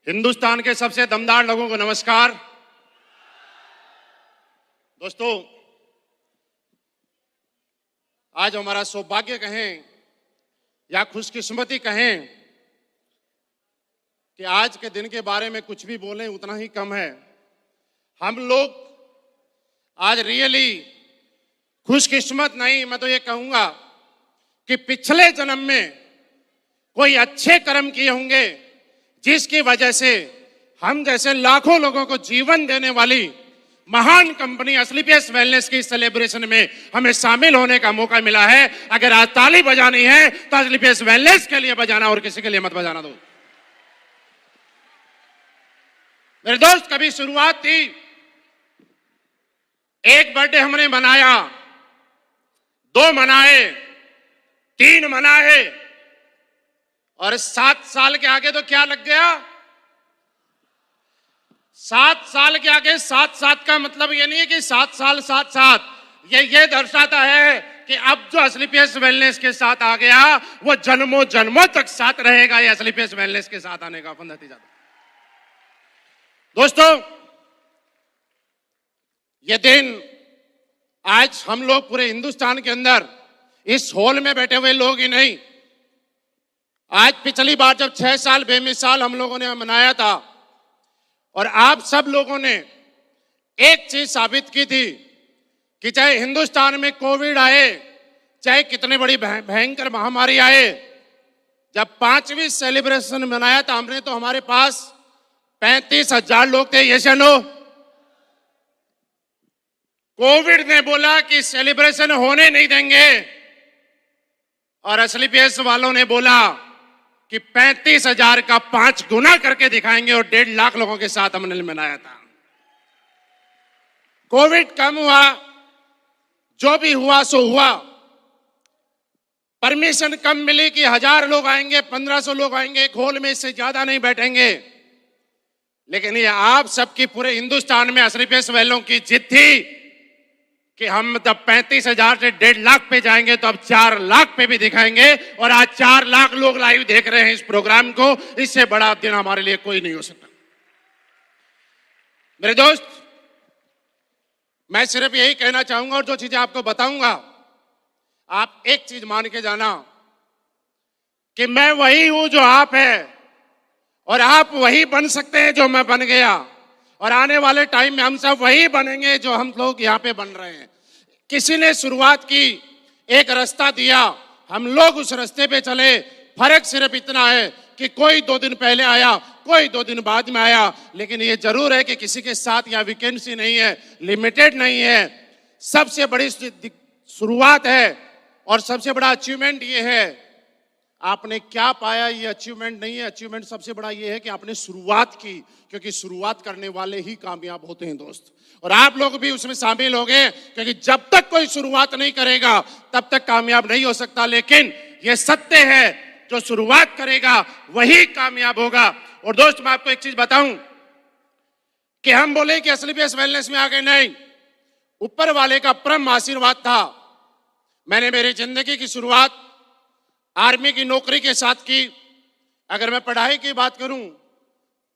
हिंदुस्तान के सबसे दमदार लोगों को नमस्कार। दोस्तों, आज हमारा सौभाग्य कहें या खुशकिस्मती कहें कि आज के दिन के बारे में कुछ भी बोलें उतना ही कम है। हम लोग आज रियली खुशकिस्मत नहीं, मैं तो ये कहूंगा कि पिछले जन्म में कोई अच्छे कर्म किए होंगे जिसकी वजह से हम जैसे लाखों लोगों को जीवन देने वाली महान कंपनी एस्क्लेपियस वेलनेस की सेलिब्रेशन में हमें शामिल होने का मौका मिला है। अगर आज ताली बजानी है तो एस्क्लेपियस वेलनेस के लिए बजाना और किसी के लिए मत बजाना दो। मेरे दोस्त, कभी शुरुआत थी, एक बर्थडे हमने मनाया, 2 मनाए, 3 मनाए और 7 साल के आगे तो क्या लग गया? 7 साल के आगे 7 का मतलब ये नहीं है कि 7 साल 7, ये दर्शाता है कि अब जो एस्क्लेपियस वेलनेस के साथ आ गया वो जन्मों जन्मों तक साथ रहेगा। ये एस्क्लेपियस वेलनेस के साथ आने का नतीजा। दोस्तों, ये दिन आज हम लोग पूरे हिंदुस्तान के अंदर इस हॉल में बैठे हुए लोग ही नहीं, आज पिछली बार जब 6 साल बेमिसाल हम लोगों ने मनाया था और आप सब लोगों ने एक चीज साबित की थी कि चाहे हिंदुस्तान में कोविड आए, चाहे कितनी बड़ी भयंकर महामारी आए, जब 5वीं सेलिब्रेशन मनाया था हमने तो हमारे पास 35,000 लोग थे। यस या नो? कोविड ने बोला कि सेलिब्रेशन होने नहीं देंगे और एस्क्लेपियस वालों ने बोला कि 35,000 का 5 गुना करके दिखाएंगे और 1.5 लाख लोगों के साथ हमने मनाया था। कोविड कम हुआ, जो भी हुआ सो हुआ। परमिशन कम मिली कि 1000 लोग आएंगे, 1500 लोग आएंगे, एक हॉल में इससे ज्यादा नहीं बैठेंगे। लेकिन ये आप सबकी पूरे हिंदुस्तान में एस्क्लेपियस वालों की जिद थी कि हम जब 35,000 से 1.5 लाख पे जाएंगे तो अब 4 लाख पे भी दिखाएंगे। और आज 4 लाख लोग लाइव देख रहे हैं इस प्रोग्राम को। इससे बड़ा दिन हमारे लिए कोई नहीं हो सकता। मेरे दोस्त, मैं सिर्फ यही कहना चाहूंगा और जो चीजें आपको बताऊंगा, आप एक चीज मान के जाना कि मैं वही हूं जो आप है और आप वही बन सकते हैं जो मैं बन गया। और आने वाले टाइम में हम सब वही बनेंगे जो हम लोग यहाँ पे बन रहे हैं। किसी ने शुरुआत की, एक रास्ता दिया, हम लोग उस रास्ते पे चले। फर्क सिर्फ इतना है कि कोई 2 दिन पहले आया, कोई 2 दिन बाद में आया, लेकिन ये जरूर है कि किसी के साथ यहाँ वैकेंसी नहीं है, लिमिटेड नहीं है। सबसे बड़ी शुरुआत है और सबसे बड़ा अचीवमेंट ये है। आपने क्या पाया ये अचीवमेंट नहीं है, अचीवमेंट सबसे बड़ा ये है कि आपने शुरुआत की, क्योंकि शुरुआत करने वाले ही कामयाब होते हैं दोस्त। और आप लोग भी उसमें शामिल हो गए, क्योंकि जब तक कोई शुरुआत नहीं करेगा तब तक कामयाब नहीं हो सकता। लेकिन ये सत्य है, जो शुरुआत करेगा वही कामयाब होगा। और दोस्त, मैं आपको एक चीज बताऊं कि हम बोले कि एस्क्लेपियस वेलनेस में आ गए, नहीं, ऊपर वाले का परम आशीर्वाद था। मैंने मेरी जिंदगी की शुरुआत आर्मी की नौकरी के साथ की। अगर मैं पढ़ाई की बात करूं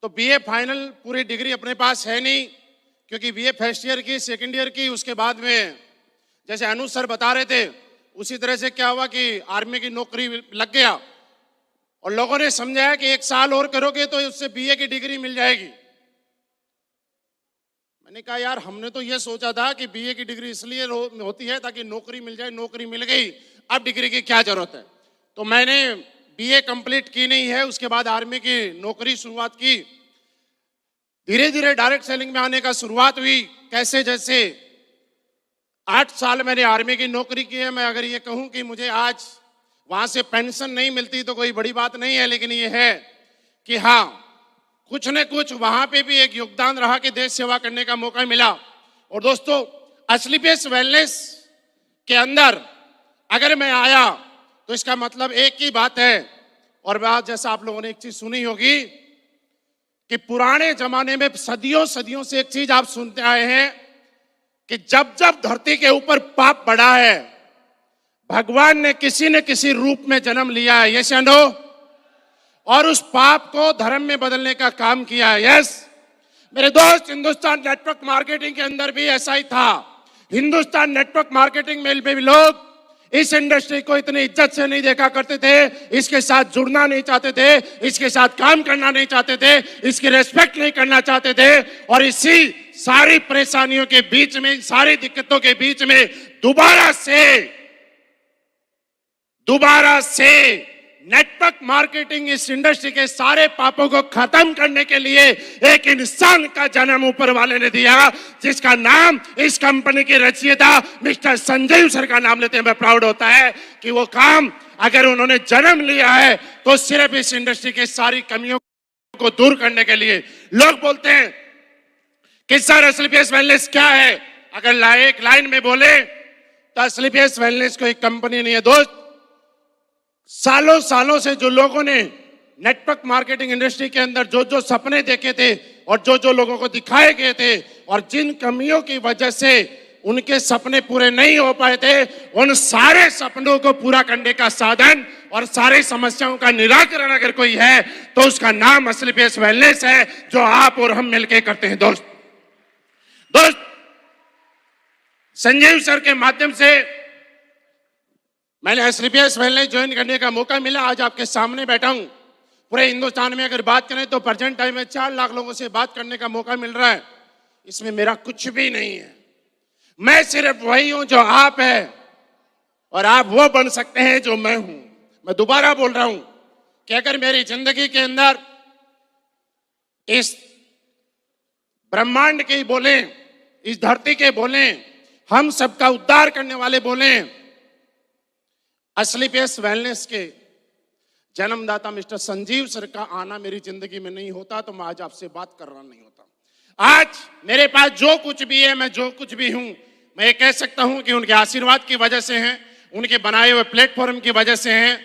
तो बीए फाइनल पूरी डिग्री अपने पास है नहीं, क्योंकि बीए फर्स्ट ईयर की, सेकंड ईयर की, उसके बाद में जैसे अनुज सर बता रहे थे उसी तरह से क्या हुआ कि आर्मी की नौकरी लग गया और लोगों ने समझाया कि 1 साल और करोगे तो उससे बीए की डिग्री मिल जाएगी। मैंने कहा यार, हमने तो ये सोचा था कि बीए की डिग्री इसलिए होती है ताकि नौकरी मिल जाए, नौकरी मिल गई, अब डिग्री की क्या जरूरत है। तो मैंने बीए कंप्लीट की नहीं है, उसके बाद आर्मी की नौकरी शुरुआत की। धीरे धीरे डायरेक्ट सेलिंग में आने का शुरुआत हुई। कैसे? जैसे 8 साल मैंने आर्मी की नौकरी की है। मैं अगर ये कहूं कि मुझे आज वहां से पेंशन नहीं मिलती तो कोई बड़ी बात नहीं है, लेकिन ये है कि हाँ, कुछ न कुछ वहां पे भी एक योगदान रहा कि देश सेवा करने का मौका मिला। और दोस्तों, एस्क्लेपियस वेलनेस के अंदर अगर मैं आया तो इसका मतलब एक ही बात है। और बात जैसा आप लोगों ने एक चीज सुनी होगी कि पुराने जमाने में सदियों सदियों से एक चीज आप सुनते आए हैं कि जब जब धरती के ऊपर पाप बढ़ा है, भगवान ने किसी न किसी रूप में जन्म लिया है। यस या नो? और उस पाप को धर्म में बदलने का काम किया है। यस मेरे दोस्त, हिंदुस्तान नेटवर्क मार्केटिंग के अंदर भी ऐसा ही था। हिंदुस्तान नेटवर्क मार्केटिंग में भी लोग इस इंडस्ट्री को इतनी इज्जत से नहीं देखा करते थे, इसके साथ जुड़ना नहीं चाहते थे, इसके साथ काम करना नहीं चाहते थे, इसकी रेस्पेक्ट नहीं करना चाहते थे। और इसी सारी परेशानियों के बीच में, सारी दिक्कतों के बीच में दोबारा से नेटवर्क मार्केटिंग इस इंडस्ट्री के सारे पापों को खत्म करने के लिए एक इंसान का जन्म ऊपर वाले ने दिया, जिसका नाम इस कंपनी के रचयिता मिस्टर संजीव सर का नाम लेते हैं। मैं प्राउड होता है कि वो काम अगर उन्होंने जन्म लिया है तो सिर्फ इस इंडस्ट्री के सारी कमियों को दूर करने के लिए। लोग बोलते हैं कि सर एसलीपीएस वेलनेस क्या है? अगर एक लाइन में बोले तो एसलीपीएस वेलनेस कोई कंपनी नहीं है दोस्त। सालों सालों से जो लोगों ने नेटवर्क मार्केटिंग इंडस्ट्री के अंदर जो जो सपने देखे थे और जो जो लोगों को दिखाए गए थे और जिन कमियों की वजह से उनके सपने पूरे नहीं हो पाए थे, उन सारे सपनों को पूरा करने का साधन और सारी समस्याओं का निराकरण अगर कोई है तो उसका नाम एसलीपीएस वेलनेस है, जो आप और हम मिलकर करते हैं। दोस्त संजीव सर के माध्यम से मैंने एसलीपीएस वेलनेस ज्वाइन करने का मौका मिला। आज आपके सामने बैठा हूं। पूरे हिंदुस्तान में अगर बात करें तो प्रेजेंट टाइम में 4 लाख लोगों से बात करने का मौका मिल रहा है। इसमें मेरा कुछ भी नहीं है। मैं सिर्फ वही हूं जो आप है और आप वो बन सकते हैं जो मैं हूं। मैं दोबारा बोल रहा हूं कि अगर मेरी जिंदगी के अंदर इस ब्रह्मांड के बोले, इस धरती के बोले, हम सबका उद्धार करने वाले बोले, एसलीपीएस वेलनेस के जन्मदाता मिस्टर संजीव सर का आना मेरी जिंदगी में नहीं होता तो मैं आज आपसे बात कर रहा नहीं होता। आज मेरे पास जो कुछ भी है, मैं जो कुछ भी हूं, मैं ये कह सकता हूं कि उनके आशीर्वाद की वजह से हैं, उनके बनाए हुए प्लेटफॉर्म की वजह से हैं।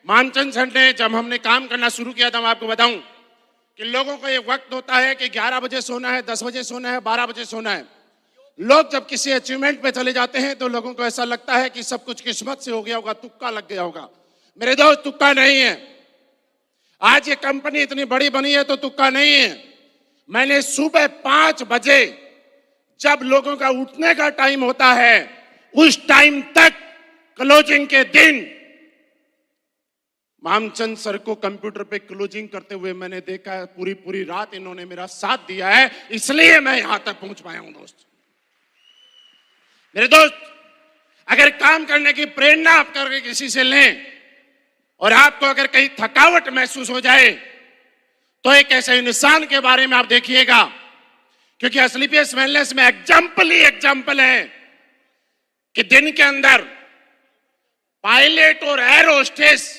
मानचंद सर ने जब हमने काम करना शुरू किया था, मैं आपको बताऊं कि लोगों को एक वक्त होता है कि 11 बजे सोना है, 10 बजे सोना है, 12 बजे सोना है। लोग जब किसी अचीवमेंट पे चले जाते हैं तो लोगों को ऐसा लगता है कि सब कुछ किस्मत से हो गया होगा, तुक्का लग गया होगा। मेरे दोस्त, तुक्का नहीं है। आज ये कंपनी इतनी बड़ी बनी है तो तुक्का नहीं है। मैंने सुबह 5 बजे जब लोगों का उठने का टाइम होता है, उस टाइम तक क्लोजिंग के दिन मामचंद सर को कंप्यूटर पे क्लोजिंग करते हुए मैंने देखा है। पूरी रात इन्होंने मेरा साथ दिया है, इसलिए मैं यहां तक पहुंच पाया हूं। दोस्त मेरे दोस्त, अगर काम करने की प्रेरणा आप करके किसी से लें और आपको अगर कहीं थकावट महसूस हो जाए तो एक ऐसे इंसान के बारे में आप देखिएगा, क्योंकि एसलीपीएस वेलनेस में एग्जाम्पल है कि दिन के अंदर पायलट और एयर होस्टेस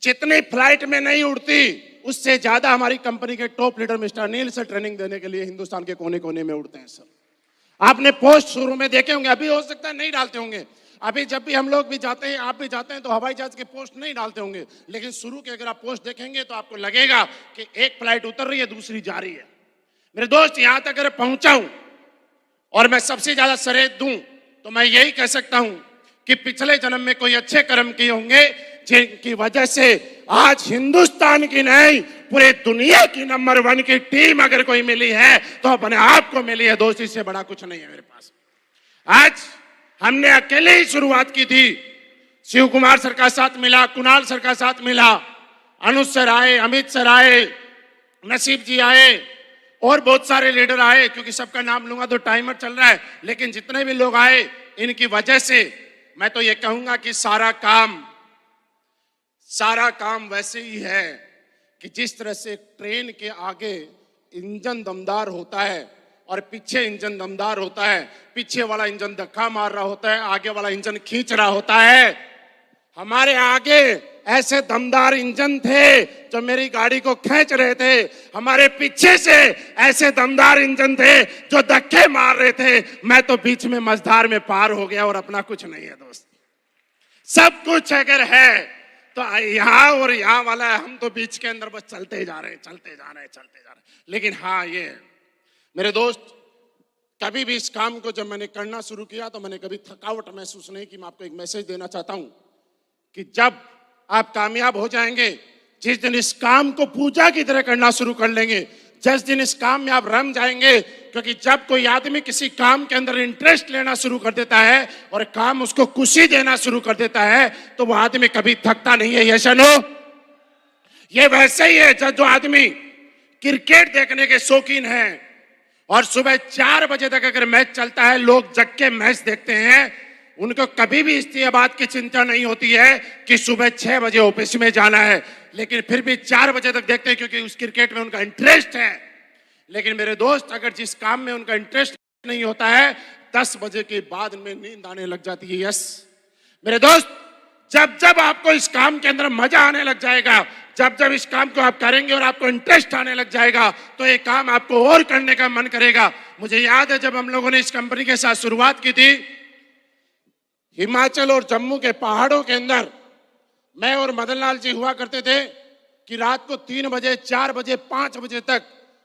जितनी फ्लाइट में नहीं उड़ती, उससे ज्यादा हमारी कंपनी के top leader mister Anil sir training देने के लिए हिंदुस्तान के कोने कोने में उड़ते हैं। सर आपने पोस्ट शुरू में देखे होंगे, अभी हो सकता है नहीं डालते होंगे। अभी जब भी हम लोग भी जाते हैं, आप भी जाते हैं, तो हवाई जहाज के पोस्ट नहीं डालते होंगे, लेकिन शुरू के अगर आप पोस्ट देखेंगे तो आपको लगेगा कि एक फ्लाइट उतर रही है, दूसरी जा रही है। मेरे दोस्त, यहां तक अगर पहुंचा हूं और मैं सबसे ज्यादा सरेह दूं तो मैं यही कह सकता हूं कि पिछले जन्म में कोई अच्छे कर्म किए होंगे, जिनकी वजह से आज हिंदुस्तान की नहीं, पूरे दुनिया की नंबर 1 की टीम अगर कोई मिली है तो अपने आप को मिली है। दोस्त, इससे बड़ा कुछ नहीं है मेरे पास। आज हमने अकेले ही शुरुआत की थी। शिव कुमार सर का साथ मिला, कुणाल सर का साथ मिला, अनुज सर आए, अमित सर आए, नसीब जी आए और बहुत सारे लीडर आए। क्योंकि सबका नाम लूंगा तो टाइमर चल रहा है, लेकिन जितने भी लोग आए, इनकी वजह से मैं तो ये कहूंगा कि सारा काम वैसे ही है कि जिस तरह से ट्रेन के आगे इंजन दमदार होता है और पीछे इंजन दमदार होता है, पीछे वाला इंजन धक्का मार रहा होता है, आगे वाला इंजन खींच रहा होता है। हमारे आगे ऐसे दमदार इंजन थे जो मेरी गाड़ी को खींच रहे थे, हमारे पीछे से ऐसे दमदार इंजन थे जो धक्के मार रहे थे। मैं तो बीच में मझधार में पार हो गया और अपना कुछ नहीं है। दोस्त, सब कुछ अगर है तो यहाँ और यहाँ वाला है, हम तो बीच के अंदर बस चलते जा रहे हैं। लेकिन हाँ, ये मेरे दोस्त, कभी भी इस काम को जब मैंने करना शुरू किया तो मैंने कभी थकावट महसूस नहीं की। मैं आपको एक मैसेज देना चाहता हूं कि जब आप कामयाब हो जाएंगे जिस दिन इस काम को पूजा की तरह करना शुरू कर लेंगे, जिस दिन इस काम में आप रम जाएंगे, क्योंकि जब कोई आदमी किसी काम के अंदर इंटरेस्ट लेना शुरू कर देता है और काम उसको खुशी देना शुरू कर देता है तो वो आदमी कभी थकता नहीं है। Yes no? ये वैसे ही है जो आदमी क्रिकेट देखने के शौकीन हैं और सुबह 4 बजे तक अगर मैच चलता है, लोग जग के मैच देखते हैं, उनको कभी भी इस बात की चिंता नहीं होती है कि सुबह 6 बजे ऑफिस में जाना है, लेकिन फिर भी 4 बजे तक देखते हैं क्योंकि उस क्रिकेट में उनका इंटरेस्ट है। लेकिन मेरे दोस्त, अगर जिस काम में उनका इंटरेस्ट नहीं होता है, 10 बजे के बाद में नींद आने लग जाती है। यस मेरे दोस्त, जब जब आपको इस काम के अंदर मजा आने लग जाएगा, जब जब इस काम को आप करेंगे और आपको इंटरेस्ट आने लग जाएगा, तो ये काम आपको और करने का मन करेगा। मुझे याद है जब हम लोगों ने इस कंपनी के साथ शुरुआत की थी, हिमाचल और जम्मू के पहाड़ों के अंदर मैं और मदन लाल जी हुआ करते थे कि रात को 3 बजे, 4 बजे, 5 बजे तक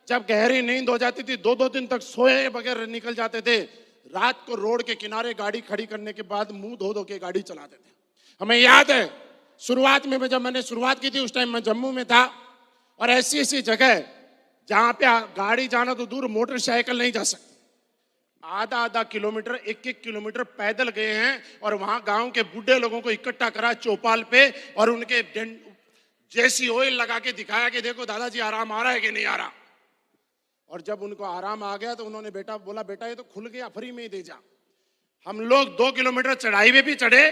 जब गहरी नींद हो जाती थी, 2-2 दिन तक सोए बगैर निकल जाते थे। रात को रोड के किनारे गाड़ी खड़ी करने के बाद मुंह धो धो के गाड़ी चलाते थे। हमें याद है शुरुआत में जब मैंने शुरुआत की थी, उस टाइम मैं जम्मू में था और ऐसी ऐसी जगह जहां पे गाड़ी जाना तो दूर, मोटरसाइकिल नहीं जा सकती। आधा किलोमीटर, 1-1 किलोमीटर पैदल गए हैं और वहां गांव के बूढ़े लोगों को इकट्ठा करा चौपाल पे और उनके जैसी ऑयल लगा के दिखाया कि देखो दादाजी आराम आ रहा है कि नहीं आ रहा। और जब उनको आराम आ गया तो उन्होंने बोला बेटा ये तो खुल गया, फ्री में ही दे जा। हम लोग 2 किलोमीटर चढ़ाई में भी चढ़े,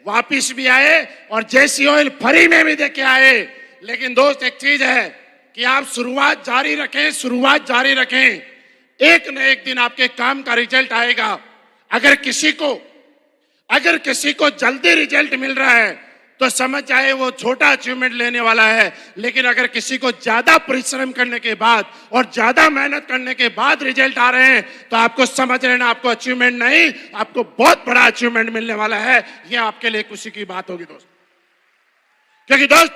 वापिस भी आए और जैसी ऑयल फ्री में भी दे के आए। लेकिन दोस्त, एक चीज है कि आप शुरुआत जारी रखें, शुरुआत जारी रखें, एक न एक दिन आपके काम का रिजल्ट आएगा। अगर किसी को जल्दी रिजल्ट मिल रहा है तो समझ जाए वो छोटा अचीवमेंट लेने वाला है, लेकिन अगर किसी को ज्यादा परिश्रम करने के बाद और ज्यादा मेहनत करने के बाद रिजल्ट आ रहे हैं तो आपको समझ लेना आपको अचीवमेंट नहीं, आपको बहुत बड़ा अचीवमेंट मिलने वाला है। यह आपके लिए खुशी की बात होगी दोस्त। क्योंकि दोस्त,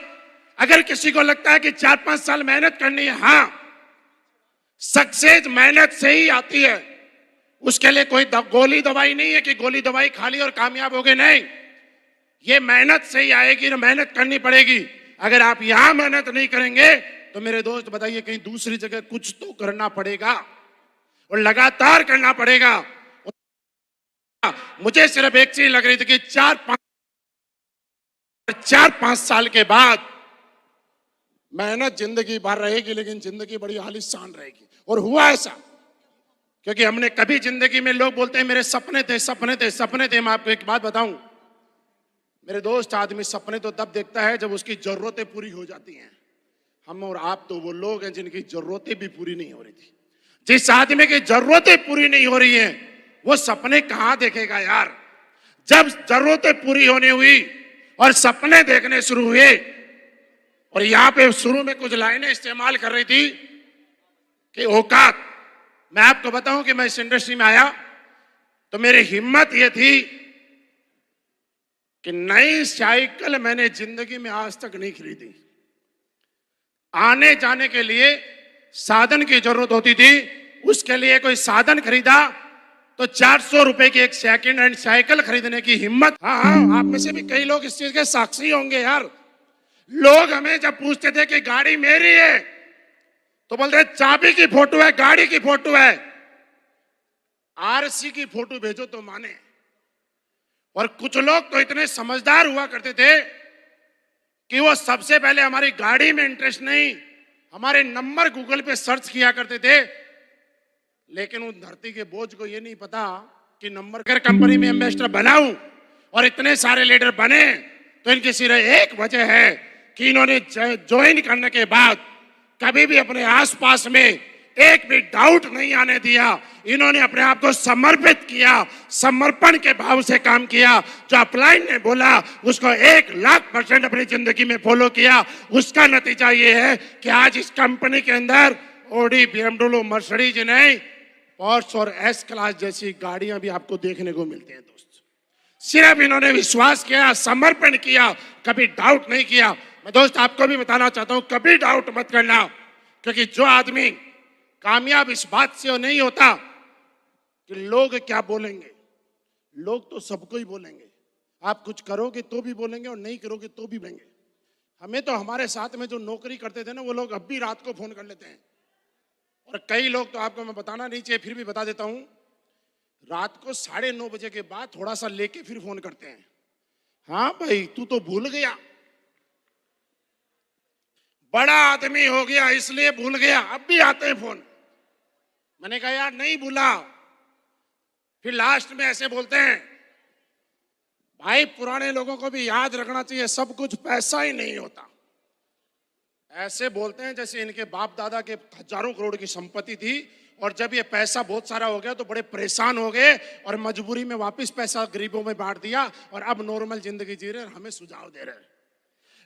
अगर किसी को लगता है कि 4-5 साल मेहनत करनी है, हाँ, सक्सेस मेहनत से ही आती है। उसके लिए कोई गोली दवाई नहीं है कि गोली दवाई खा ली और कामयाब हो गए, नहीं। ये मेहनत से ही आएगी, ना मेहनत करनी पड़ेगी। अगर आप यहां मेहनत नहीं करेंगे तो मेरे दोस्त बताइए कहीं दूसरी जगह कुछ तो करना पड़ेगा और लगातार करना पड़ेगा। मुझे सिर्फ एक चीज लग रही थी कि 4-5 साल के बाद मेहनत जिंदगी भर रहेगी, लेकिन जिंदगी बड़ी आलीशान रहेगी। और हुआ ऐसा, क्योंकि हमने कभी जिंदगी में, लोग बोलते हैं मेरे सपने थे, सपने थे, सपने थे। मैं आपको एक बात बताऊं मेरे दोस्त, आदमी सपने तो तब देखता है जब उसकी जरूरतें पूरी हो जाती हैं। हम और आप तो वो लोग हैं जिनकी जरूरतें भी पूरी नहीं हो रही थी। जिस आदमी की जरूरतें पूरी नहीं हो रही हैं वो सपने कहां देखेगा यार। जब जरूरतें पूरी होने हुई और सपने देखने शुरू हुए, और यहां पे शुरू में कुछ लाइनें इस्तेमाल कर रही थी कि औकात। मैं आपको बताऊं कि मैं इस इंडस्ट्री में आया तो मेरी हिम्मत यह थी कि नई साइकिल मैंने जिंदगी में आज तक नहीं खरीदी। आने जाने के लिए साधन की जरूरत होती थी, उसके लिए कोई साधन खरीदा तो 400 रुपए की एक सेकंड हैंड साइकिल खरीदने की हिम्मत। हाँ, आप में से भी कई लोग इस चीज के साक्षी होंगे यार। लोग हमें जब पूछते थे कि गाड़ी मेरी है तो बोलते चाबी की फोटो है, गाड़ी की फोटो है, आरसी की फोटो भेजो तो माने। और कुछ लोग तो इतने समझदार हुआ करते थे कि वो सबसे पहले हमारी गाड़ी में इंटरेस्ट नहीं, हमारे नंबर गूगल पे सर्च किया करते थे। लेकिन उन धरती के बोझ को ये नहीं पता कि नंबर कर कंपनी में एम्बेसडर बनाऊं और इतने सारे लीडर बने तो इनकी सिर्फ एक वजह है कि इन्होंने ज्वाइन करने के बाद कभी भी अपने आसपास में एक भी डाउट नहीं आने दिया। इन्होंने अपने आप को समर्पित किया, समर्पण के भाव से काम किया। जो अपलाइन ने बोला उसको 1,00,000% अपनी जिंदगी में फॉलो किया। उसका नतीजा ये है कि आज इस कंपनी के अंदर ऑडी, BMW, मर्सिडीज नहीं, पोर्श और एस क्लास जैसी गाड़ियां भी आपको देखने को मिलती हैं दोस्त। सिर्फ इन्होंने विश्वास किया, समर्पण किया, कभी डाउट नहीं किया। मैं दोस्त आपको भी बताना चाहता हूं, कभी डाउट मत करना, क्योंकि जो आदमी कामयाब इस बात से नहीं होता कि लोग क्या बोलेंगे। लोग तो सबको ही बोलेंगे, आप कुछ करोगे तो भी बोलेंगे और नहीं करोगे तो भी बोलेंगे। हमें तो हमारे साथ में जो नौकरी करते थे ना, वो लोग अब भी रात को फोन कर लेते हैं। और कई लोग तो आपको मैं बताना नहीं चाहिए, फिर भी बता देता हूं, रात को 9:30 बजे के बाद थोड़ा सा लेके फिर फोन करते हैं। हाँ भाई, तू तो भूल गया, बड़ा आदमी हो गया इसलिए भूल गया। अब भी आते हैं फोन। मैंने कहा यार नहीं भूला। फिर लास्ट में ऐसे बोलते हैं, भाई पुराने लोगों को भी याद रखना चाहिए, सब कुछ पैसा ही नहीं होता। ऐसे बोलते हैं जैसे इनके बाप दादा के हजारों करोड़ की संपत्ति थी, और जब ये पैसा बहुत सारा हो गया तो बड़े परेशान हो गए और मजबूरी में वापस पैसा गरीबों में बांट दिया, और अब नॉर्मल जिंदगी जी रहे, हमें सुझाव दे रहे।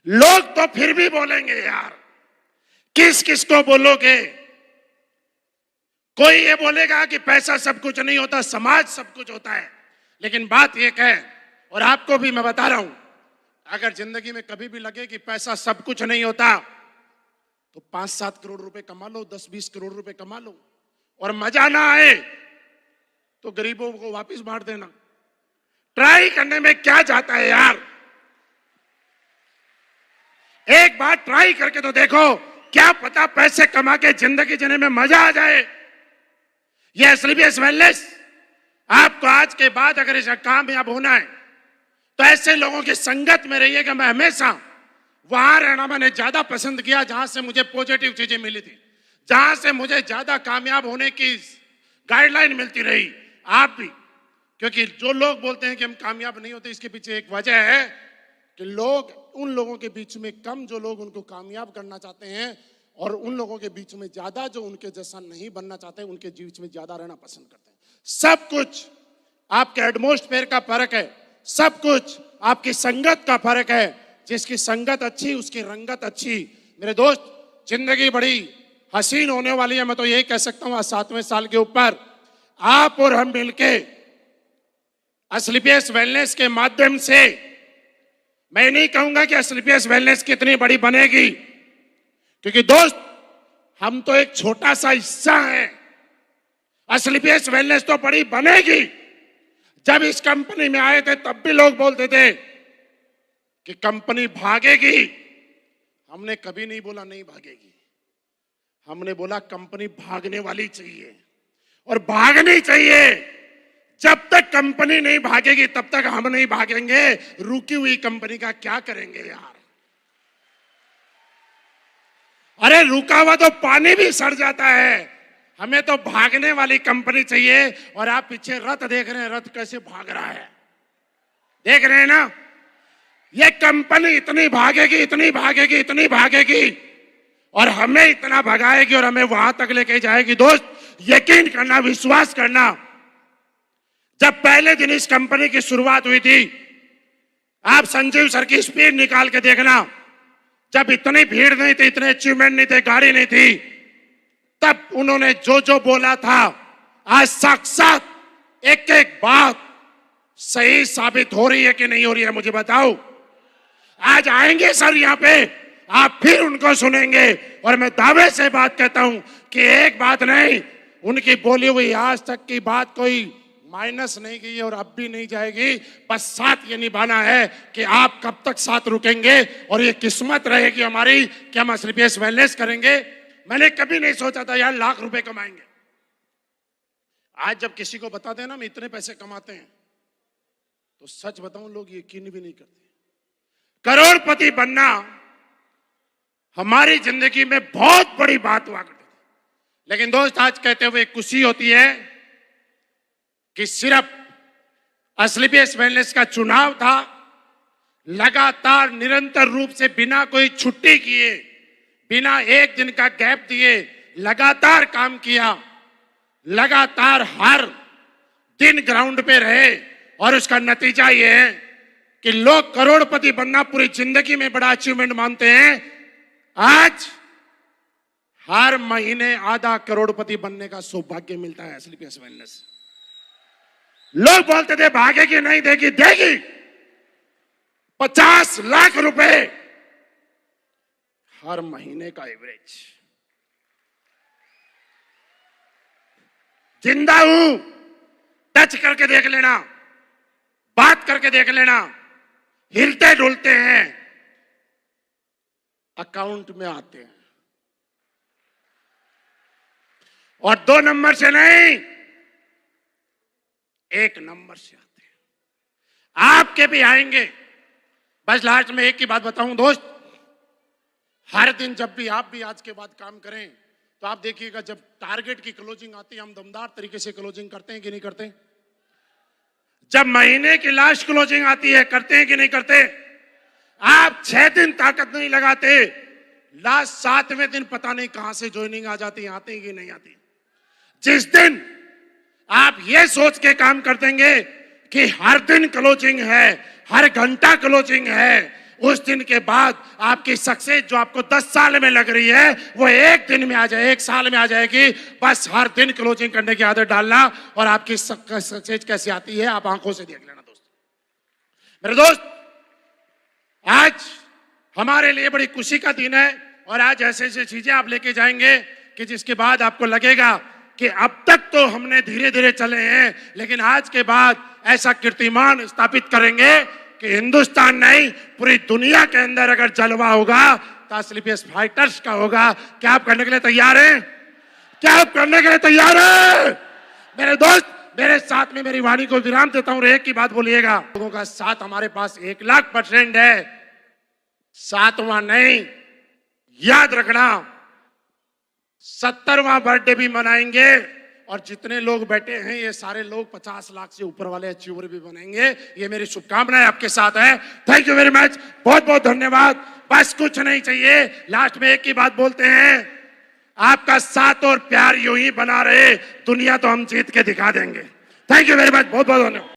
लोग तो फिर भी बोलेंगे यार, किस किस को बोलोगे? कोई ये बोलेगा कि पैसा सब कुछ नहीं होता, समाज सब कुछ होता है। लेकिन बात एक है, और आपको भी मैं बता रहा हूं, अगर जिंदगी में कभी भी लगे कि पैसा सब कुछ नहीं होता, तो 5-7 करोड़ रुपए कमा लो, 10-20 करोड़ रुपए कमा लो, और मजा ना आए तो गरीबों को वापस बांट देना। ट्राई करने में क्या जाता है यार? एक बार ट्राई करके तो देखो, क्या पता पैसे कमा के जिंदगी जीने में मजा आ जाए। ये एसलीपीएस वेलनेस, आपको आज के बाद अगर इसका कामयाब होना है तो ऐसे लोगों की संगत में रहिएगा। मैं हमेशा वहां रहना मैंने ज्यादा पसंद किया जहां से मुझे पॉजिटिव चीजें मिली थी, जहां से मुझे ज्यादा कामयाब होने की गाइडलाइन मिलती रही। आप भी, क्योंकि जो लोग बोलते हैं कि हम कामयाब नहीं होते, इसके पीछे एक वजह है कि लोग, उन लोगों के बीच में कम जो लोग उनको कामयाब करना चाहते हैं, और उन लोगों के बीच में ज्यादा जो उनके जैसा नहीं बनना चाहते, उनके बीच में ज्यादा रहना पसंद करते हैं। सब कुछ आपके एटमॉस्फेयर का फर्क है, सब कुछ आपकी संगत का फर्क है। जिसकी संगत अच्छी उसकी रंगत अच्छी। मेरे दोस्त, जिंदगी बड़ी हसीन होने वाली है। मैं तो यही कह सकता हूं, 7वें साल के ऊपर आप और हम मिलके एसलीपीएस वेलनेस के माध्यम से, मैं नहीं कहूंगा कि एसलीपीएस वेलनेस कितनी बड़ी बनेगी, क्योंकि दोस्त हम तो एक छोटा सा हिस्सा है। एसलीपीएस वेलनेस तो बड़ी बनेगी। जब इस कंपनी में आए थे तब भी लोग बोलते थे कि कंपनी भागेगी। हमने कभी नहीं बोला नहीं भागेगी, हमने बोला कंपनी भागने वाली चाहिए और भागनी चाहिए। जब तक कंपनी नहीं भागेगी तब तक हम नहीं भागेंगे। रुकी हुई कंपनी का क्या करेंगे यार? अरे रुका हुआ तो पानी भी सड़ जाता है। हमें तो भागने वाली कंपनी चाहिए। और आप पीछे रथ देख रहे हैं, रथ कैसे भाग रहा है, देख रहे हैं ना? ये कंपनी इतनी भागेगी, इतनी भागेगी, इतनी भागेगी, और हमें इतना भगाएगी और हमें वहां तक लेके जाएगी। दोस्त यकीन करना, विश्वास करना, जब पहले दिन इस कंपनी की शुरुआत हुई थी, आप संजीव सर की स्पीड निकाल के देखना। जब इतनी भीड़ नहीं थी, इतने अचीवमेंट नहीं थे, गाड़ी नहीं थी, तब उन्होंने जो जो बोला था, आज साक्षात एक एक बात सही साबित हो रही है कि नहीं हो रही है, मुझे बताओ। आज आएंगे सर यहाँ पे, आप फिर उनको सुनेंगे, और मैं दावे से बात कहता हूं कि एक बात नहीं, उनकी बोली हुई आज तक की बात कोई माइनस नहीं की और अब भी नहीं जाएगी। बस साथ ये निभाना है कि आप कब तक साथ रुकेंगे, और ये किस्मत रहेगी हमारी कि हम एसलीपीएस वेलनेस करेंगे। मैंने कभी नहीं सोचा था यार लाख रुपए कमाएंगे। आज जब किसी को बताते हैं ना हम इतने पैसे कमाते हैं, तो सच बताऊं लोग यकीन भी नहीं करते। करोड़पति बनना हमारी जिंदगी में बहुत बड़ी बात हुआ करती थी। लेकिन दोस्त आज कहते हुए खुशी होती है कि सिर्फ एसलीपीएस वेलनेस का चुनाव था, लगातार निरंतर रूप से बिना कोई छुट्टी किए, बिना एक दिन का गैप दिए लगातार काम किया, लगातार हर दिन ग्राउंड पे रहे, और उसका नतीजा ये है कि लोग करोड़पति बनना पूरी जिंदगी में बड़ा अचीवमेंट मानते हैं। आज हर महीने आधा करोड़पति बनने का सौभाग्य मिलता है एसलीपीएस वेलनेस। लोग बोलते थे भागेगी नहीं, देगी, देगी। 50 लाख रुपए हर महीने का एवरेज। जिंदा हूं, टच करके देख लेना, बात करके देख लेना, हिलते डुलते हैं। अकाउंट में आते हैं, और 2 नंबर से नहीं, 1 नंबर से आते हैं। आपके भी आएंगे। बस लास्ट में एक ही बात बताऊं दोस्त, हर दिन जब भी आप भी आज के बाद काम करें तो आप देखिएगा, जब टारगेट की क्लोजिंग आती है हम दमदार तरीके से क्लोजिंग करते हैं कि नहीं करते? जब महीने की लास्ट क्लोजिंग आती है करते हैं कि नहीं करते? आप 6 दिन ताकत नहीं लगाते, लास्ट 7वें दिन पता नहीं कहां से ज्वाइनिंग आ जाती है, आती कि नहीं आती। जिस दिन आप ये सोच के काम कर देंगे कि हर दिन क्लोजिंग है, हर घंटा क्लोजिंग है, उस दिन के बाद आपकी सक्सेस जो आपको 10 साल में लग रही है वो 1 दिन में आ जाए, 1 साल में आ जाएगी। बस हर दिन क्लोजिंग करने की आदत डालना, और आपकी सक्सेस कैसे आती है आप आंखों से देख लेना दोस्त। मेरे दोस्त, आज हमारे लिए बड़ी खुशी का दिन है, और आज ऐसे ऐसे चीजें आप लेके जाएंगे कि जिसके बाद आपको लगेगा कि अब तक तो हमने धीरे धीरे चले हैं, लेकिन आज के बाद ऐसा कीर्तिमान स्थापित करेंगे कि हिंदुस्तान नहीं पूरी दुनिया के अंदर अगर जलवा होगा तो स्लीपियस फाइटर्स का होगा। क्या आप करने के लिए तैयार हैं? क्या आप करने के लिए तैयार हैं? मेरे दोस्त, मेरे साथ में मेरी वाणी को विराम देता हूं और एक ही बात बोलिएगा, लोगों का साथ हमारे पास 1,00,000% है, 7वां नहीं, याद रखना 70वां बर्थडे भी मनाएंगे, और जितने लोग बैठे हैं ये सारे लोग 50 लाख से ऊपर वाले अचीवर भी बनेंगे। ये मेरी शुभकामनाएं आपके साथ है। थैंक यू वेरी मच, बहुत बहुत धन्यवाद। बस कुछ नहीं चाहिए, लास्ट में एक ही बात बोलते हैं, आपका साथ और प्यार यूं ही बना रहे, दुनिया तो हम जीत के दिखा देंगे। थैंक यू वेरी मच, बहुत बहुत धन्यवाद।